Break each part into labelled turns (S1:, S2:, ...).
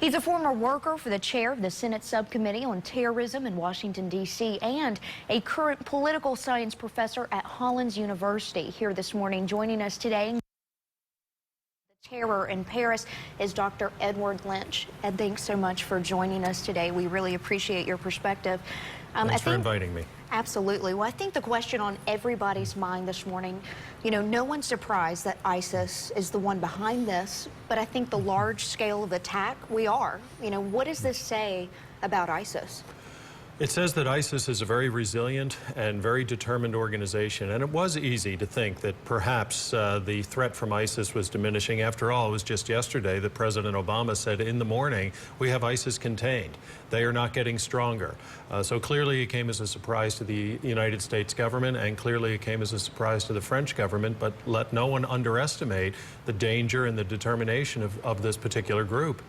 S1: He's a former worker for the chair of the Senate Subcommittee on Terrorism in Washington, D.C., and a current political science professor at Hollins University. Here this morning, joining us today, the terror in Paris, is Dr. Ed Lynch. Ed, thanks so much for joining us today. We really appreciate your perspective.
S2: Thanks for inviting me.
S1: Absolutely. Well, I think the question on everybody's mind this morning, no one's surprised that ISIS is the one behind this, but I think the large scale of attack, we are. What does this say about ISIS?
S2: It says that ISIS is a very resilient and very determined organization, and it was easy to think that perhaps the threat from ISIS was diminishing. After all, it was just yesterday that President Obama said in the morning, we have ISIS contained. They are not getting stronger. So clearly it came as a surprise to the United States government, and clearly it came as a surprise to the French government, but let no one underestimate the danger and the determination of this particular group.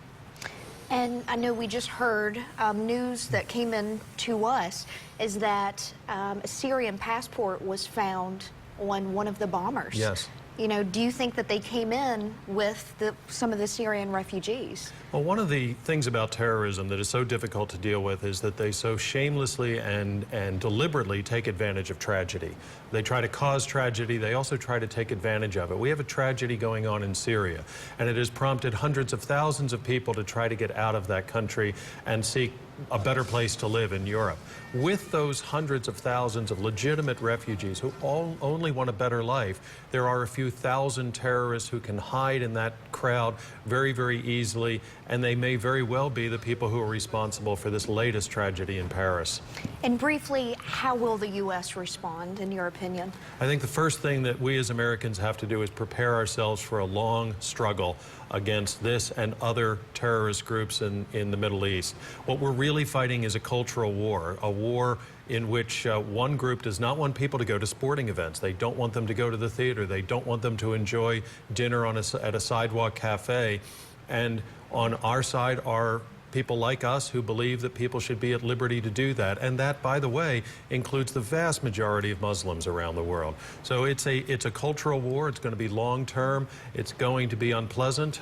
S1: And I know we just heard news that came in to us is that a Syrian passport was found on one of the bombers.
S2: Yes.
S1: Do you think that they came in with some of the Syrian refugees?
S2: Well, one of the things about terrorism that is so difficult to deal with is that they so shamelessly and deliberately take advantage of tragedy. They try to cause tragedy. They also try to take advantage of it. We have a tragedy going on in Syria, and it has prompted hundreds of thousands of people to try to get out of that country and seek a better place to live in Europe. With those hundreds of thousands of legitimate refugees who only want a better life, there are a few thousand terrorists who can hide in that crowd very, very easily, and they may very well be the people who are responsible for this latest tragedy in Paris.
S1: And briefly, how will the U.S. respond, in your opinion?
S2: I think the first thing that we as Americans have to do is prepare ourselves for a long struggle against this and other terrorist groups in the Middle East. What we're really fighting is a cultural war, a war in which one group does not want people to go to sporting events. They don't want them to go to the theater. They don't want them to enjoy dinner at a sidewalk cafe. And on our side are people like us who believe that people should be at liberty to do that. And that, by the way, includes the vast majority of Muslims around the world. So it's a cultural war. It's going to be long-term. It's going to be unpleasant.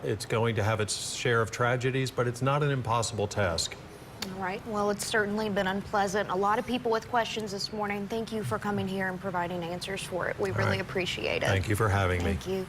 S2: It's going to have its share of tragedies, but it's not an impossible task.
S1: All right. Well, it's certainly been unpleasant. A lot of people with questions this morning. Thank you for coming here and providing answers for it. We really appreciate it.
S2: Thank you for having me.
S1: Thank you.